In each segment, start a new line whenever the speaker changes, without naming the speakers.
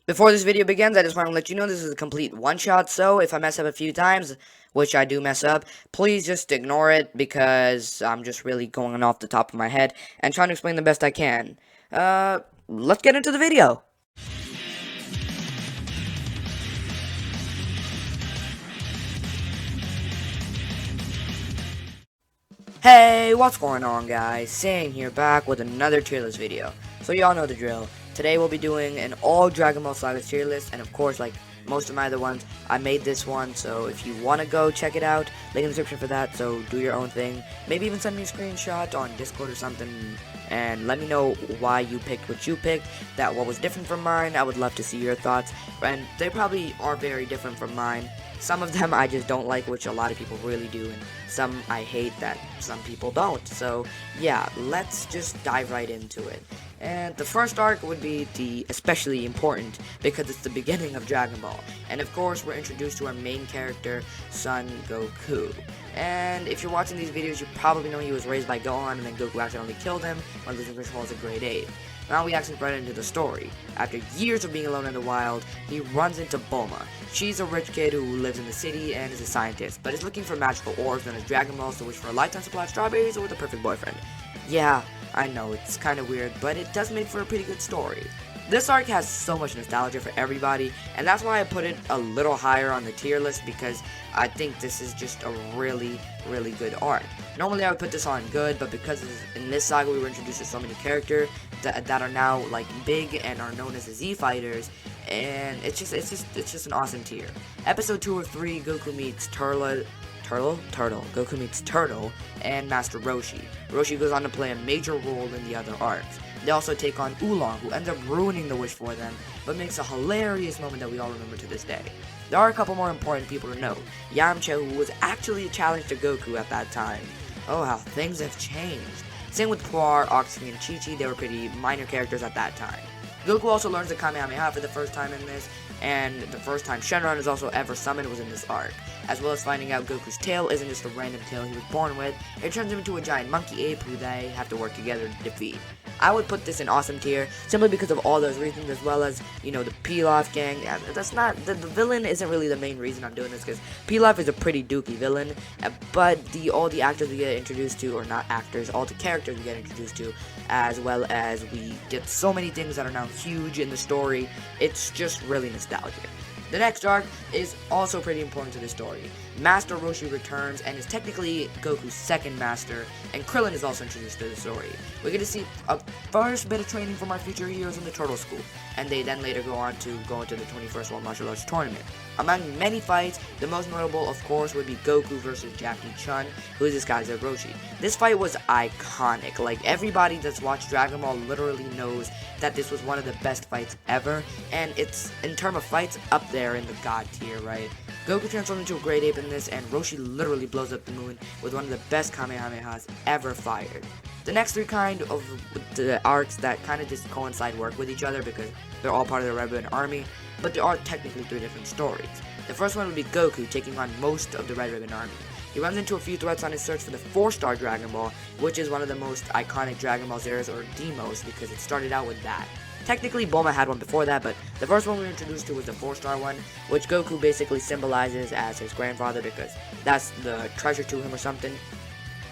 Before this video begins, I just want to let you know this is a complete one-shot, so if I mess up a few times, which I do mess up, please just ignore it because I'm just really going off the top of my head and trying to explain the best I can. Let's get into the video. Hey, what's going on, guys? Saiyan here, back with another tier list video. So y'all know the drill. Today we'll be doing an all Dragon Ball SAGAS tier list, and of course, like most of my other ones, I made this one, so if you want to go check it out, link in the description for that, so do your own thing. Maybe even send me a screenshot on Discord or something, and let me know why you picked what you picked, what was different from mine. I would love to see your thoughts, and they probably are very different from mine. Some of them I just don't like, which a lot of people really do, and some I hate that some people don't. So yeah, let's just dive right into it. And the first arc would be the especially important because it's the beginning of Dragon Ball. And of course, we're introduced to our main character, Son Goku. And if you're watching these videos, you probably know he was raised by Gohan, and then Goku accidentally killed him while losing control as a grade 8. Now we actually right into the story. After years of being alone in the wild, he runs into Bulma. She's a rich kid who lives in the city and is a scientist, but is looking for magical orbs known as Dragon Balls to wish for a lifetime supply of strawberries or with a perfect boyfriend. Yeah, I know, it's kind of weird, but it does make for a pretty good story. This arc has so much nostalgia for everybody, and that's why I put it a little higher on the tier list, because I think this is just a really, really good arc. Normally I would put this on good, but because in this saga we were introduced to so many characters that are now like big and are known as the Z Fighters, and it's just an awesome tier. Episode 2 or 3, Goku meets Turtle. Goku meets Turtle and Master Roshi. Roshi goes on to play a major role in the other arcs. They also take on Oolong, who ends up ruining the wish for them, but makes a hilarious moment that we all remember to this day. There are a couple more important people to note. Yamcha, who was actually a challenge to Goku at that time. Oh, how things have changed. Same with Puar, Oxy, and Chi-Chi, they were pretty minor characters at that time. Goku also learns the Kamehameha for the first time in this, and the first time Shenron is also ever summoned was in this arc. As well as finding out Goku's tail isn't just a random tail he was born with, it turns him into a giant monkey ape who they have to work together to defeat. I would put this in awesome tier, simply because of all those reasons, as well as, you know, the Pilaf gang. That's not, the villain isn't really the main reason I'm doing this, because Pilaf is a pretty dookie villain, but all the actors we get introduced to, or not actors, all the characters we get introduced to, as well as we get so many things that are now huge in the story, it's just really nostalgic. The next arc is also pretty important to the story. Master Roshi returns and is technically Goku's second master, and Krillin is also introduced to the story. We get to see a first bit of training from our future heroes in the Turtle School, and they then later go on to go into the 21st World Martial Arts Tournament. Among many fights, the most notable, of course, would be Goku versus Jackie Chun, who is disguised as Roshi. This fight was iconic. Like, everybody that's watched Dragon Ball literally knows that this was one of the best fights ever, and it's, in terms of fights, up there in the god tier, right? Goku transforms into a great ape in this, and Roshi literally blows up the moon with one of the best Kamehamehas ever fired. The next three kind of the arcs that kind of just coincide work with each other because they're all part of the Red Ribbon Army, but there are technically three different stories. The first one would be Goku taking on most of the Red Ribbon Army. He runs into a few threats on his search for the 4-star Dragon Ball, which is one of the most iconic Dragon Ball Zeros, or the most, because it started out with that. Technically, Bulma had one before that, but the first one we were introduced to was the 4-star one, which Goku basically symbolizes as his grandfather because that's the treasure to him or something.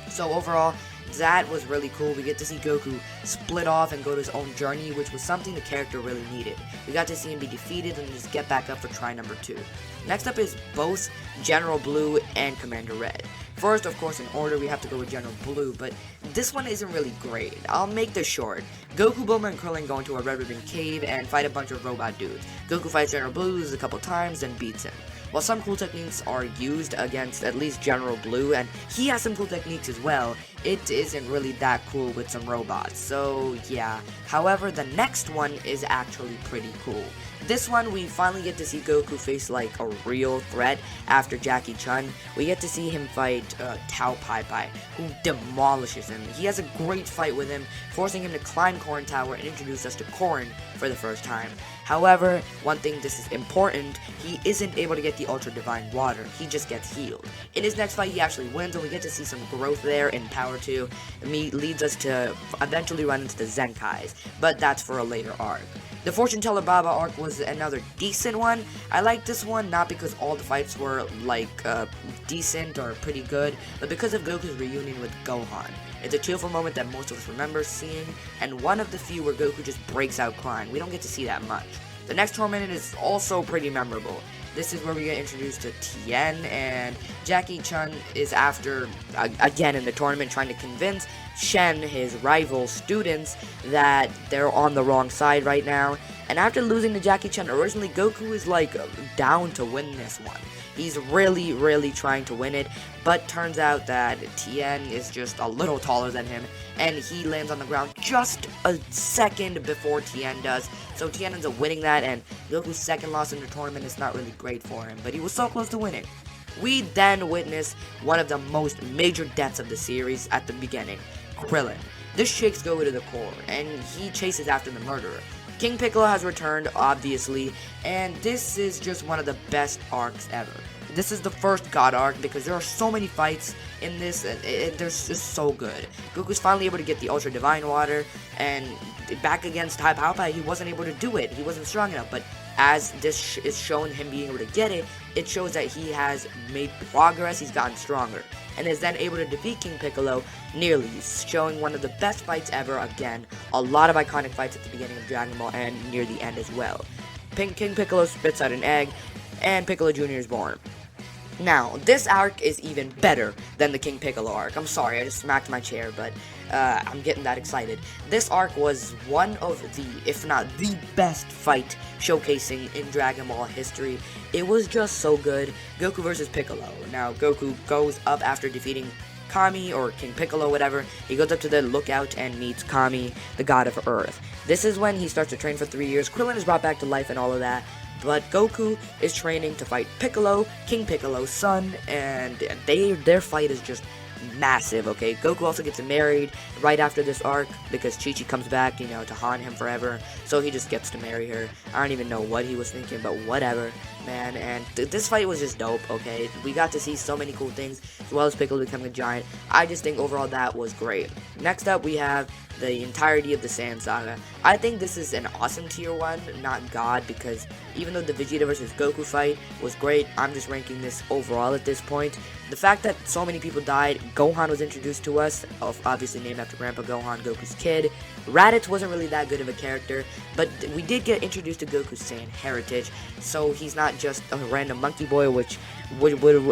So overall, that was really cool. We get to see Goku split off and go to his own journey, which was something the character really needed. We got to see him be defeated and just get back up for try number 2. Next up is both General Blue and Commander Red. First, of course, in order, we have to go with General Blue, but this one isn't really great. I'll make this short. Goku, Bulma, and Krillin go into a Red Ribbon cave and fight a bunch of robot dudes. Goku fights General Blue, loses a couple times, then beats him. While some cool techniques are used against at least General Blue, and he has some cool techniques as well, it isn't really that cool with some robots, so yeah. However, the next one is actually pretty cool. This one, we finally get to see Goku face like a real threat after Jackie Chun. We get to see him fight Tao Pai Pai, who demolishes him. He has a great fight with him, forcing him to climb Korin Tower and introduce us to Korin for the first time. However, one thing this is important, he isn't able to get the Ultra Divine Water, he just gets healed. In his next fight, he actually wins, and we get to see some growth there in Power 2. Leads us to eventually run into the Zenkais, but that's for a later arc. The Fortune Teller Baba arc was another decent one. I like this one not because all the fights were like decent or pretty good, but because of Goku's reunion with Gohan. It's a tearful moment that most of us remember seeing, and one of the few where Goku just breaks out crying. We don't get to see that much. The next tournament is also pretty memorable. This is where we get introduced to Tien, and Jackie Chun is after, again in the tournament, trying to convince Shen, his rival students, that they're on the wrong side right now. And after losing to Jackie Chun, originally Goku is like down to win this one. He's really trying to win it, but turns out that Tien is just a little taller than him, and he lands on the ground just a second before Tien does. So Tien ends up winning that, and Goku's second loss in the tournament is not really great for him, but he was so close to winning. We then witness one of the most major deaths of the series at the beginning, Krillin. This shakes Goku to the core, and he chases after the murderer. King Piccolo has returned, obviously, and this is just one of the best arcs ever. This is the first God arc because there are so many fights in this, and they're just so good. Goku's finally able to get the Ultra Divine Water, and back against Tai Paopai, he wasn't able to do it. He wasn't strong enough, but as this is showing him being able to get it, it shows that he has made progress, he's gotten stronger, and is then able to defeat King Piccolo nearly, showing one of the best fights ever. Again, a lot of iconic fights at the beginning of Dragon Ball and near the end as well. King Piccolo spits out an egg, and Piccolo Jr. is born. Now, this arc is even better than the King Piccolo arc. I'm sorry, I just smacked my chair, but I'm getting that excited. This arc was one of the, if not the best fight showcasing in Dragon Ball history. It was just so good. Goku versus Piccolo. Now, Goku goes up after defeating Kami, or King Piccolo, whatever. He goes up to the lookout and meets Kami, the god of Earth. This is when he starts to train for 3 years. Krillin is brought back to life and all of that. But Goku is training to fight Piccolo, King Piccolo's son, and their fight is just massive, okay? Goku also gets married right after this arc because Chi-Chi comes back, you know, to haunt him forever. So he just gets to marry her. I don't even know what he was thinking, but whatever, man. And this fight was just dope, okay? We got to see so many cool things, as well as Piccolo becoming a giant. I just think overall that was great. Next up, we have the entirety of the Saiyan Saga. I think this is an awesome tier 1, not God, because even though the Vegeta vs. Goku fight was great, I'm just ranking this overall at this point. The fact that so many people died, Gohan was introduced to us, obviously named after Grandpa Gohan, Goku's kid. Raditz wasn't really that good of a character, but we did get introduced to Goku's Saiyan heritage, so he's not just a random monkey boy, which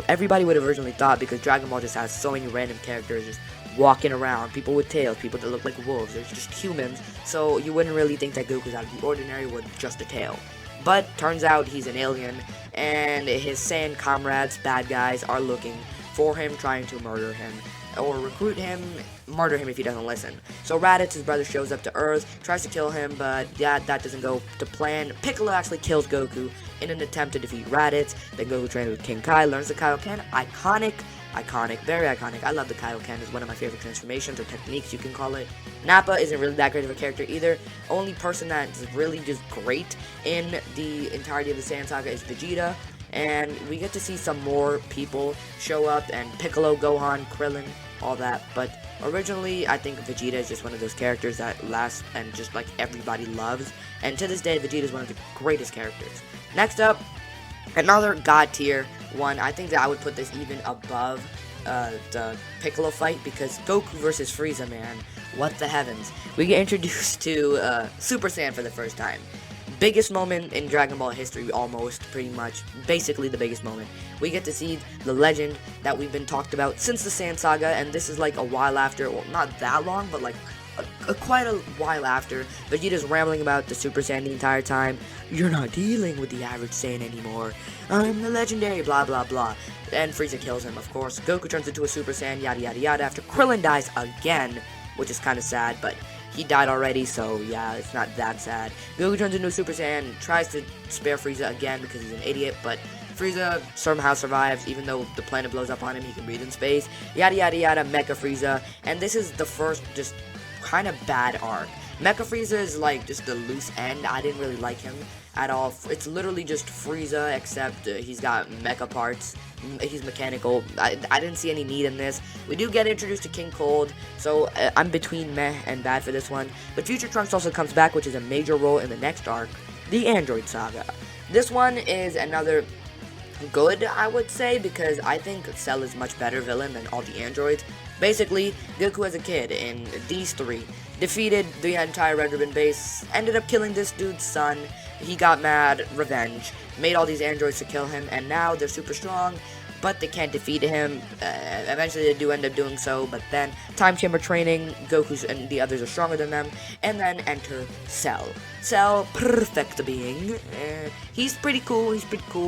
everybody would have originally thought, because Dragon Ball just has so many random characters just walking around, people with tails, people that look like wolves, they're just humans, so you wouldn't really think that Goku's out of the ordinary with just a tail. But turns out he's an alien, and his Saiyan comrades, bad guys, are looking for him, trying to murder him, or recruit him, murder him if he doesn't listen. So Raditz, his brother, shows up to Earth, tries to kill him, but that doesn't go to plan. Piccolo actually kills Goku in an attempt to defeat Raditz. Then Goku trains with King Kai, learns the Kaioken. Iconic, very iconic. I love the Kaioken. It's one of my favorite transformations or techniques, you can call it. Nappa isn't really that great of a character either. Only person that's really just great in the entirety of the Saiyan Saga is Vegeta. And we get to see some more people show up, and Piccolo, Gohan, Krillin, all that. But originally, I think Vegeta is just one of those characters that lasts and just like everybody loves. And to this day, Vegeta is one of the greatest characters. Next up, another God tier one. I think that I would put this even above the Piccolo fight, because Goku versus Frieza, man, what the heavens. We get introduced to Super Saiyan for the first time. Biggest moment in Dragon Ball history, almost, pretty much, basically the biggest moment. We get to see the legend that we've been talked about since the Saiyan Saga, and this is like a while after, well, not that long, but like quite a while after. Vegeta's rambling about the Super Saiyan the entire time. You're not dealing with the average Saiyan anymore. I'm the legendary, blah blah blah. And Frieza kills him, of course. Goku turns into a Super Saiyan, yada yada yada, after Krillin dies again, which is kind of sad, but he died already, so yeah, it's not that sad. Goku turns into a Super Saiyan, tries to spare Frieza again because he's an idiot, but Frieza somehow survives, even though the planet blows up on him, he can breathe in space, yada yada yada, Mecha Frieza, and this is the first just kind of bad arc. Mecha Frieza is like just a loose end. I didn't really like him at all. It's literally just Frieza, except he's got mecha parts. He's mechanical. I didn't see any need in this. We do get introduced to King Cold, so I'm between meh and bad for this one. But Future Trunks also comes back, which is a major role in the next arc, the Android Saga. This one is another good, I would say, because I think Cell is much better villain than all the androids. Basically, Goku as a kid in these three defeated the entire Red Ribbon base, ended up killing this dude's son. He got mad, revenge, made all these androids to kill him, and now they're super strong, but they can't defeat him. Eventually they do end up doing so, but then time chamber training, Goku and the others are stronger than them, and then enter Cell. Cell, perfect being. He's pretty cool,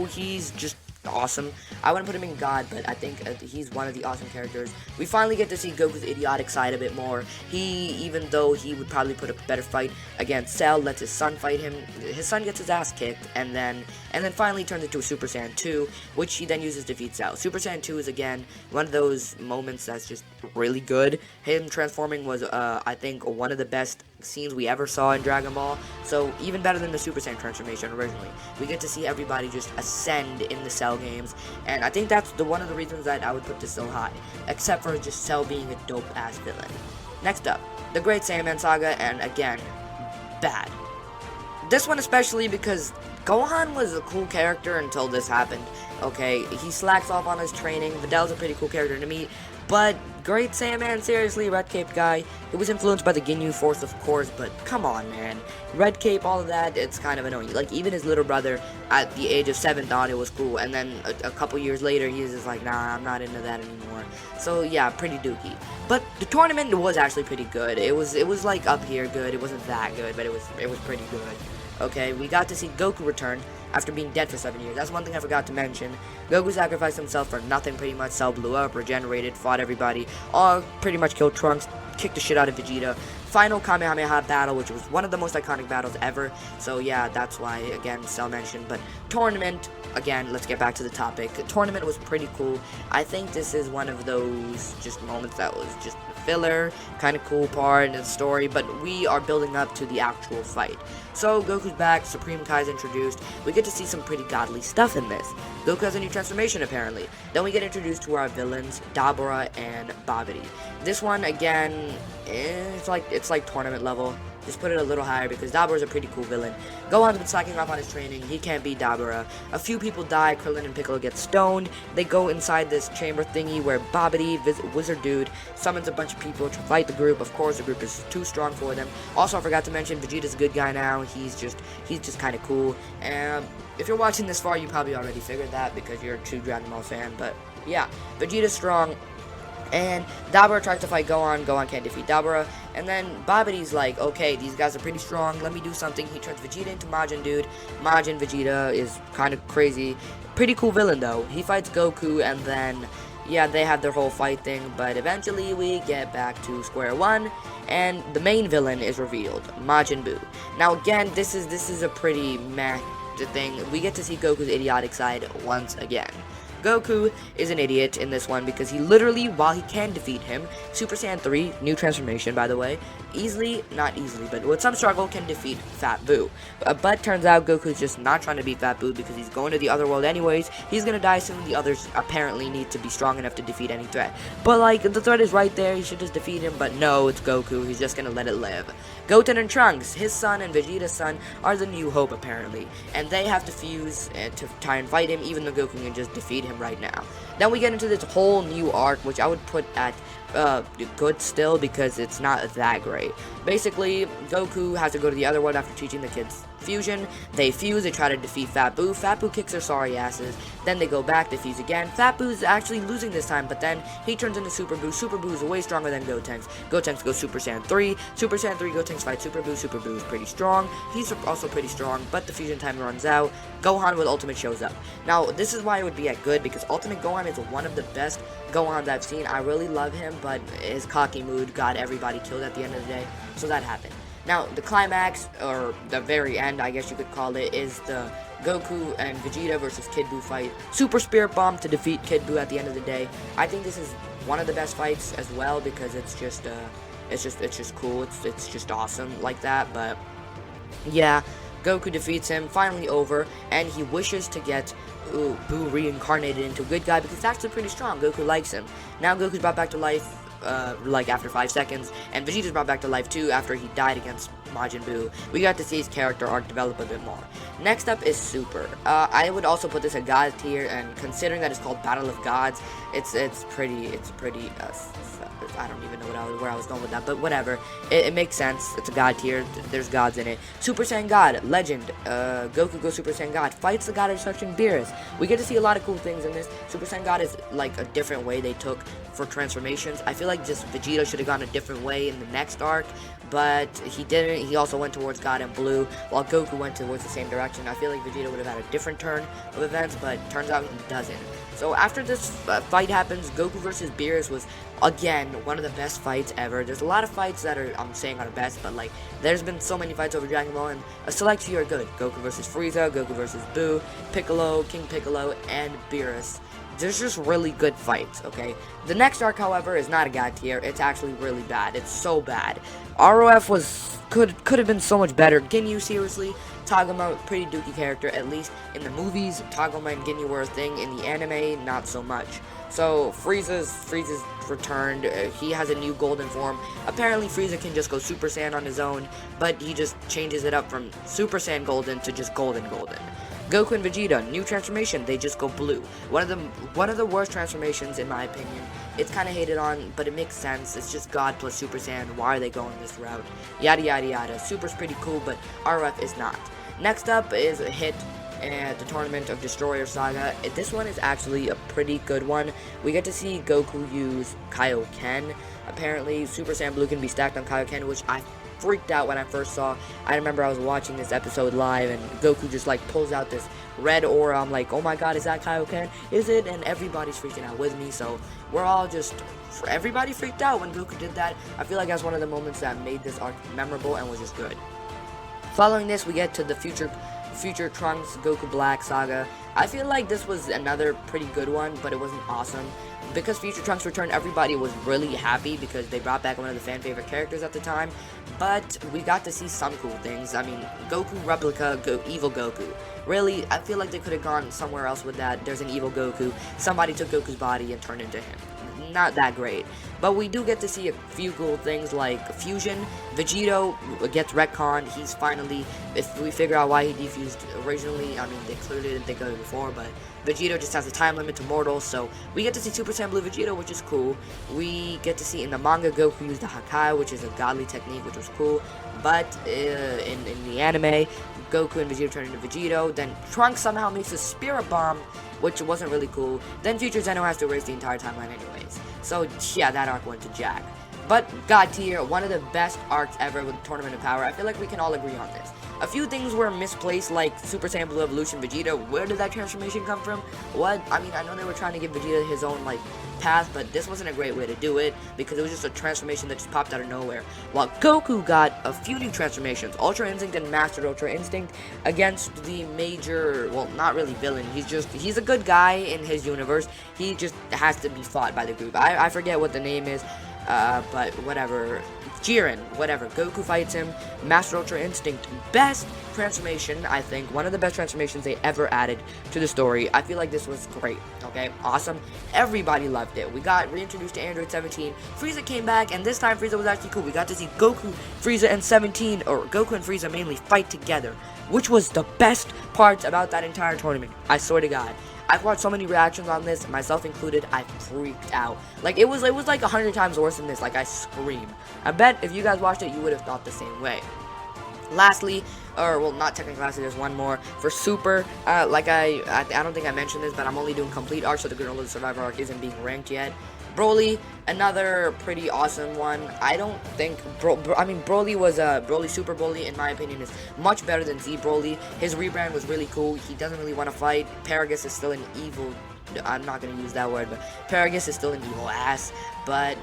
he's just awesome. I wouldn't put him in God, but I think he's one of the awesome characters. We finally get to see Goku's idiotic side a bit more. Even though he would probably put up a better fight against Cell, lets his son fight him. His son gets his ass kicked, and then finally turns into a Super Saiyan 2, which he then uses to defeat Cell. Super Saiyan 2 is again one of those moments that's just really good. Him transforming was, I think, one of the best scenes we ever saw in Dragon Ball. So even better than the Super Saiyan transformation originally. We get to see everybody just ascend in the Cell games, and I think that's one of the reasons that I would put this so high, except for just Cell being a dope ass villain. Next up, the Great Saiyaman Saga, and again, bad. This one especially because Gohan was a cool character until this happened. Okay, he slacks off on his training. Vidal's a pretty cool character to meet, but Great Saiyaman, seriously, Red Cape guy. It was influenced by the Ginyu Force, of course, but come on, man. Red Cape, all of that, it's kind of annoying. Like, even his little brother at the age of 7 thought it was cool, and then a couple years later, he's just like, nah, I'm not into that anymore. So, yeah, pretty dookie. But the tournament was actually pretty good. It was like up here good. It wasn't that good, but it was pretty good. Okay, we got to see Goku return after being dead for 7 years. That's one thing I forgot to mention. Goku sacrificed himself for nothing pretty much. Cell blew up, regenerated, fought everybody, all pretty much killed Trunks, kicked the shit out of Vegeta. Final Kamehameha battle, which was one of the most iconic battles ever. So yeah, that's why, again, Cell mentioned. But tournament, again, let's get back to the topic. The tournament was pretty cool. I think this is one of those just moments that was just filler, kind of cool part in the story, but we are building up to the actual fight. So Goku's back, Supreme Kai's introduced. We get to see some pretty godly stuff in this. Goku has a new transformation apparently. Then we get introduced to our villains, Dabura and Babidi. This one again, it's like tournament level. Just put it a little higher because Dabura's a pretty cool villain. Gohan's been slacking off on his training. He can't beat Dabura. A few people die. Krillin and Piccolo get stoned. They go inside this chamber thingy where Babidi, Wizard Dude, summons a bunch of people to fight the group. Of course, the group is too strong for them. Also, I forgot to mention, Vegeta's a good guy now. He's just kind of cool. And if you're watching this far, you probably already figured that because you're a true Dragon Ball fan. But yeah, Vegeta's strong. And Dabura tries to fight Gohan. Gohan can't defeat Dabura. And then Babidi's like, okay, these guys are pretty strong. Let me do something. He turns Vegeta into Majin Dude. Majin Vegeta is kind of crazy. Pretty cool villain, though. He fights Goku, and then, yeah, they have their whole fight thing. But eventually, we get back to square one, and the main villain is revealed, Majin Buu. Now, again, this is a pretty meh thing. We get to see Goku's idiotic side once again. Goku is an idiot in this one because he literally, while he can defeat him, Super Saiyan 3, new transformation by the way, not easily, but with some struggle can defeat Fat Buu. But turns out Goku's just not trying to beat Fat Buu because he's going to the other world anyways. He's gonna die soon. The others apparently need to be strong enough to defeat any threat. But like, the threat is right there, he should just defeat him, but no, it's Goku, he's just gonna let it live. Goten and Trunks, his son and Vegeta's son, are the new hope apparently, and they have to fuse to try and fight him, even though Goku can just defeat him right now. Then we get into this whole new arc, which I would put at good still because it's not that great. Basically, Goku has to go to the other world after teaching the kids fusion. They fuse, they try to defeat Fat Buu. Fat Buu kicks their sorry asses. Then they go back, they fuse again. Fat Boo's actually losing this time, but then he turns into Super Buu. Super Buu is way stronger than Gotenks. Gotenks goes Super Saiyan 3. Super Saiyan 3, Gotenks fight Super Buu. Super Buu is pretty strong. He's also pretty strong, but the fusion time runs out. Gohan with Ultimate shows up. Now, this is why it would be at good, because Ultimate Gohan is one of the best Gohans I've seen. I really love him, but his cocky mood got everybody killed at the end of the day, so that happened. Now, the climax, or the very end, I guess you could call it, is the Goku and Vegeta versus Kid Buu fight. Super Spirit Bomb to defeat Kid Buu at the end of the day. I think this is one of the best fights as well, because it's just, It's just cool. It's just awesome like that. But yeah, Goku defeats him, finally over, and he wishes to get Buu reincarnated into a good guy because it's actually pretty strong. Goku likes him. Now Goku's brought back to life, like after 5 seconds, and Vegeta's brought back to life too after he died against Majin Buu. We got to see his character arc develop a bit more. Next up is Super. I would also put this at God tier, and considering that it's called Battle of Gods, it's pretty. I don't even know where I was going with that, but whatever. It makes sense. It's a God tier. There's gods in it. Super Saiyan God, Legend. Goku goes Super Saiyan God, fights the God of Destruction, Beerus. We get to see a lot of cool things in this. Super Saiyan God is like a different way they took for transformations. I feel like just Vegeta should have gone a different way in the next arc, but he didn't. He also went towards God in blue, while Goku went towards the same direction. I feel like Vegeta would have had a different turn of events, but turns out he doesn't. So after this fight happens, Goku versus Beerus was, again, one of the best fights ever. There's a lot of fights that I'm saying are the best, but like, there's been so many fights over Dragon Ball, and a select few are good. Goku versus Frieza, Goku versus Buu, Piccolo, King Piccolo, and Beerus. There's just really good fights, okay? The next arc, however, is not a God tier. It's actually really bad. It's so bad. ROF could have been so much better. Ginyu, seriously. Tagoma, pretty dookie character, at least in the movies. Tagoma and Ginyu were a thing. In the anime, not so much. So Frieza's returned. He has a new golden form. Apparently Frieza can just go Super Saiyan on his own, but he just changes it up from Super Saiyan Golden to just Golden. Goku and Vegeta, new transformation, they just go blue. One of the worst transformations in my opinion. It's kind of hated on, but it makes sense. It's just God plus Super Saiyan. Why are they going this route? Yada yada yada. Super's pretty cool, but RF is not. Next up is a hit at the Tournament of Destroyer Saga. This one is actually a pretty good one. We get to see Goku use Kaioken. Apparently, Super Saiyan Blue can be stacked on Kaioken, which I freaked out when I first saw. I remember I was watching this episode live, and Goku just like pulls out this red aura. I'm like, oh my god, is that Kaioken? Is it? And everybody's freaking out with me, so we're all just, everybody freaked out when Goku did that. I feel like that's one of the moments that made this arc memorable and was just good. Following this, we get to the future Trunks Goku Black Saga. I feel like this was another pretty good one, but it wasn't awesome. Because Future Trunks returned, everybody was really happy because they brought back one of the fan favorite characters at the time. But we got to see some cool things. I mean, Goku replica, evil Goku. Really, I feel like they could have gone somewhere else with that. There's an evil Goku. Somebody took Goku's body and turned into him. Not that great, but we do get to see a few cool things like fusion. Vegito gets retconned. He's finally, if we figure out why he defused originally, I mean, they clearly didn't think of it before, but Vegito just has a time limit to mortals, so we get to see Super Saiyan Blue Vegito, which is cool. We get to see in the manga Goku use the Hakai, which is a godly technique, which was cool, but in the anime, Goku and Vegito turn into Vegito. Then Trunks somehow makes a Spirit Bomb, which wasn't really cool. Then Future Zeno has to erase the entire timeline anyways. So yeah, that arc went to Jack. But God tier, one of the best arcs ever with Tournament of Power. I feel like we can all agree on this. A few things were misplaced, like Super Saiyan Blue Evolution Vegeta. Where did that transformation come from? What? I mean, I know they were trying to give Vegeta his own, like, path, but this wasn't a great way to do it, because it was just a transformation that just popped out of nowhere. While Goku got a few new transformations, Ultra Instinct and Mastered Ultra Instinct, against the major, well, not really villain, he's a good guy in his universe. He just has to be fought by the group. I forget what the name is, but whatever. Jiren, whatever. Goku fights him. Master Ultra Instinct. Best transformation, I think. One of the best transformations they ever added to the story. I feel like this was great. Okay? Awesome. Everybody loved it. We got reintroduced to Android 17. Frieza came back, and this time Frieza was actually cool. We got to see Goku, Frieza, and 17, or Goku and Frieza mainly, fight together, which was the best part about that entire tournament. I swear to God. I've watched so many reactions on this, myself included. I freaked out. Like, it was like 100 times worse than this. Like, I screamed. I bet if you guys watched it, you would have thought the same way. Lastly, or well, not technically lastly, there's one more for Super. Like I don't think I mentioned this, but I'm only doing complete arc, so the Gorilla Survivor arc isn't being ranked yet. Broly, another pretty awesome one. I don't think Broly was Broly Super Broly, in my opinion, is much better than Z Broly. His rebrand was really cool. He doesn't really want to fight. Paragus is still an evil, I'm not gonna use that word, but Paragus is still an evil ass. But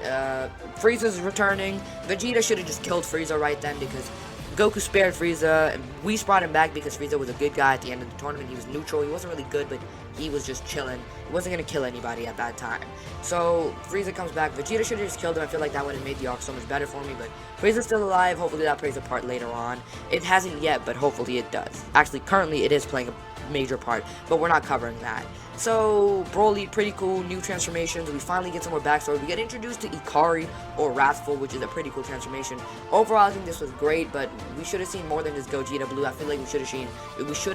Frieza's returning. Vegeta should have just killed Frieza right then, because Goku spared Frieza, and we brought him back because Frieza was a good guy at the end of the tournament. He was neutral, he wasn't really good, but he was just chilling. He wasn't going to kill anybody at that time. So, Frieza comes back. Vegeta should have just killed him. I feel like that would have made the arc so much better for me, but Frieza's still alive. Hopefully that plays a part later on. It hasn't yet, but hopefully it does. Actually, currently it is playing a major part, but we're not covering that. So, Broly, pretty cool, new transformations. We finally get some more backstory. We get introduced to Ikari, or Wrathful, which is a pretty cool transformation. Overall, I think this was great, but we should have seen more than just Gogeta Blue. I feel like we should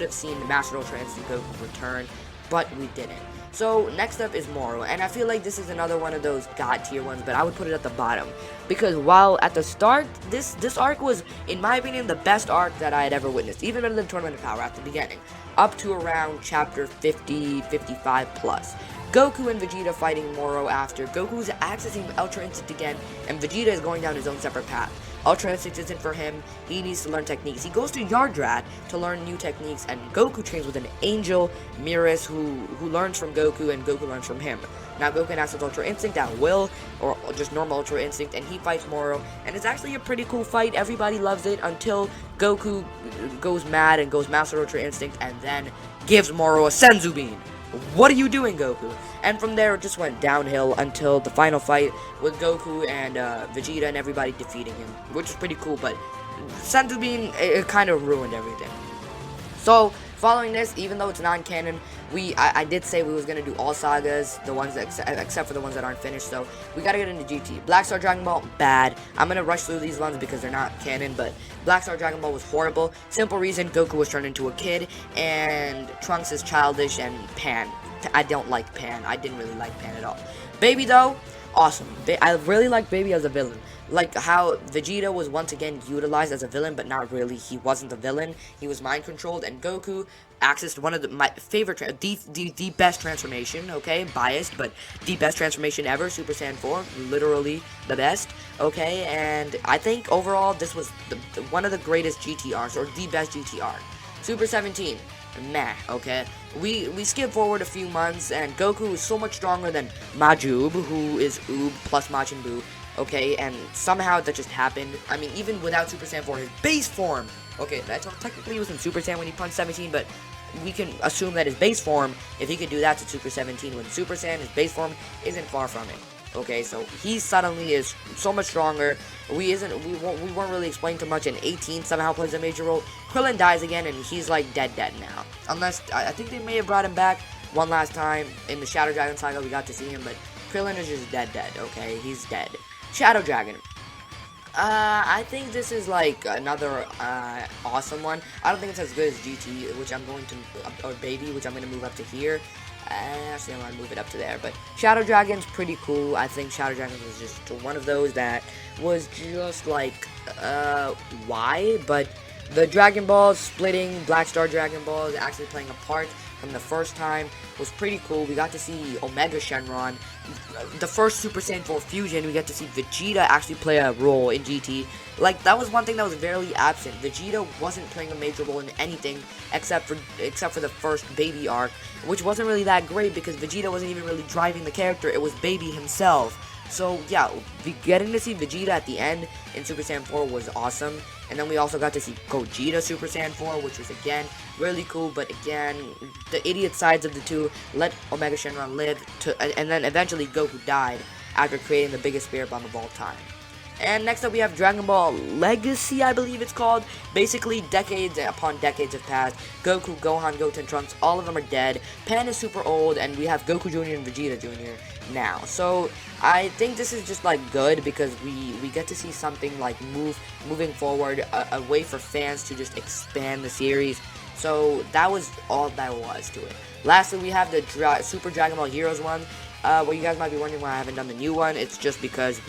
have seen the Master Ultra Instinct Goku return, but we didn't. So, next up is Moro, and I feel like this is another one of those God tier ones, but I would put it at the bottom. Because while at the start, this arc was, in my opinion, the best arc that I had ever witnessed, even better than Tournament of Power at the beginning, up to around chapter 50, 55 plus. Goku and Vegeta fighting Moro after. Goku is accessing Ultra Instinct again, and Vegeta is going down his own separate path. Ultra Instinct isn't for him, he needs to learn techniques. He goes to Yardrat to learn new techniques, and Goku trains with an angel, Beerus, who learns from Goku, and Goku learns from him. Now Goku accesses Ultra Instinct at will, or just normal Ultra Instinct, and he fights Moro, and it's actually a pretty cool fight. Everybody loves it until Goku goes mad and goes Master Ultra Instinct, and then gives Moro a Senzu Bean. What are you doing, Goku? And from there, it just went downhill until the final fight with Goku and Vegeta and everybody defeating him, which is pretty cool, but Senzu Bean, it kind of ruined everything. So, following this, even though it's non-canon, I did say we was going to do all sagas, the ones except for the ones that aren't finished, so we got to get into GT. Black Star Dragon Ball, bad. I'm going to rush through these ones because they're not canon, but Black Star Dragon Ball was horrible. Simple reason, Goku was turned into a kid, and Trunks is childish, and Pan. I don't like Pan. I didn't really like Pan at all. Baby, though, awesome. I really like Baby as a villain. Like how Vegeta was once again utilized as a villain, but not really. He wasn't the villain. He was mind controlled, and Goku accessed one of my favorite, the best transformation. Okay, biased, but the best transformation ever. Super Saiyan 4, literally the best. Okay, and I think overall this was one of the greatest GTRs, or the best GTR. Super 17. Meh, okay? We skip forward a few months, and Goku is so much stronger than Majin Buu, who is Oob plus Majin Buu, okay? And somehow that just happened. I mean, even without Super Saiyan 4, his base form, okay, that's technically he was in Super Saiyan when he punched 17, but we can assume that his base form, if he could do that to Super 17 with Super Saiyan, his base form isn't far from it. Okay, so he suddenly is so much stronger. We weren't really explained too much, and 18 somehow plays a major role. Krillin dies again, and he's like dead now. Unless I think they may have brought him back one last time in the Shadow Dragon Saga. We got to see him, but Krillin is just dead. Okay, he's dead. Shadow Dragon. I think this is like another awesome one. I don't think it's as good as GT, which I'm going to, or Baby, which I'm going to move up to here. Actually, I'm going to move it up to there, but Shadow Dragon's pretty cool. I think Shadow Dragon was just one of those that was just like, why? But the Dragon Balls splitting, Black Star Dragon Balls actually playing a part from the first time was pretty cool. We got to see Omega Shenron, the first Super Saiyan 4 fusion. We got to see Vegeta actually play a role in GT. Like, that was one thing that was very absent. Vegeta wasn't playing a major role in anything except for the first Baby arc, which wasn't really that great because Vegeta wasn't even really driving the character. It was Baby himself. So yeah, getting to see Vegeta at the end in Super Saiyan 4 was awesome. And then we also got to see Gogeta Super Saiyan 4, which was again really cool. But again, the idiot sides of the two let Omega Shenron live, and then eventually Goku died after creating the biggest spirit bomb of all time. And next up we have Dragon Ball Legacy, I believe it's called. Basically, decades upon decades have passed. Goku, Gohan, Goten, Trunks, all of them are dead. Pan is super old, and we have Goku Jr. and Vegeta Jr. now. So, I think this is just, like, good because we get to see something, like, moving forward, a way for fans to just expand the series. So, that was all that was to it. Lastly, we have the Super Dragon Ball Heroes one. Well, you guys might be wondering why I haven't done the new one. It's just because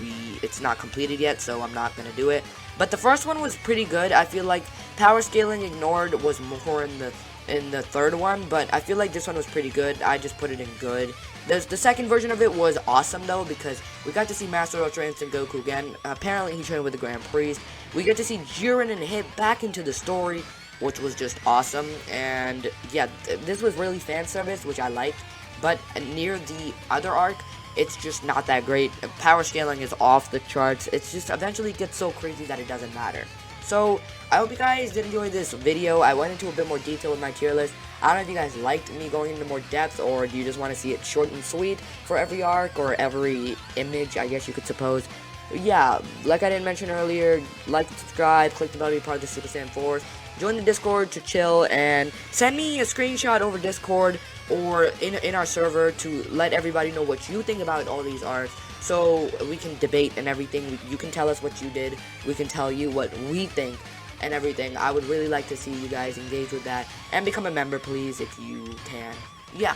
it's not completed yet, so I'm not gonna do it. But the first one was pretty good. I feel like power scaling ignored was more in the third one, but I feel like this one was pretty good. I just put it in good. The second version of it was awesome though, because we got to see Master Ultra Instinct Goku again. Apparently he trained with the Grand Priest. We get to see Jiren and Hit back into the story, which was just awesome. And yeah, this was really fan service, which I liked. But near the other arc, it's just not that great. Power scaling is off the charts. It's just eventually gets so crazy that it doesn't matter. So, I hope you guys did enjoy this video. I went into a bit more detail with my tier list. I don't know if you guys liked me going into more depth, or do you just want to see it short and sweet for every arc, or every image, I guess you could suppose. Yeah, like I didn't mention earlier, like and subscribe, click the bell to be part of the Super Saiyan Force, join the Discord to chill, and send me a screenshot over Discord or in our server to let everybody know what you think about all these arcs, so we can debate and everything. You can tell us what you did, we can tell you what we think and everything. I would really like to see you guys engage with that, and become a member, please, if you can. Yeah,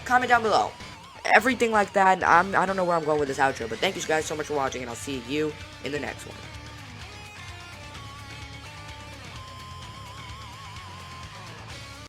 comment down below. Everything like that. I don't know where I'm going with this outro, but thank you guys so much for watching, and I'll see you in the next one.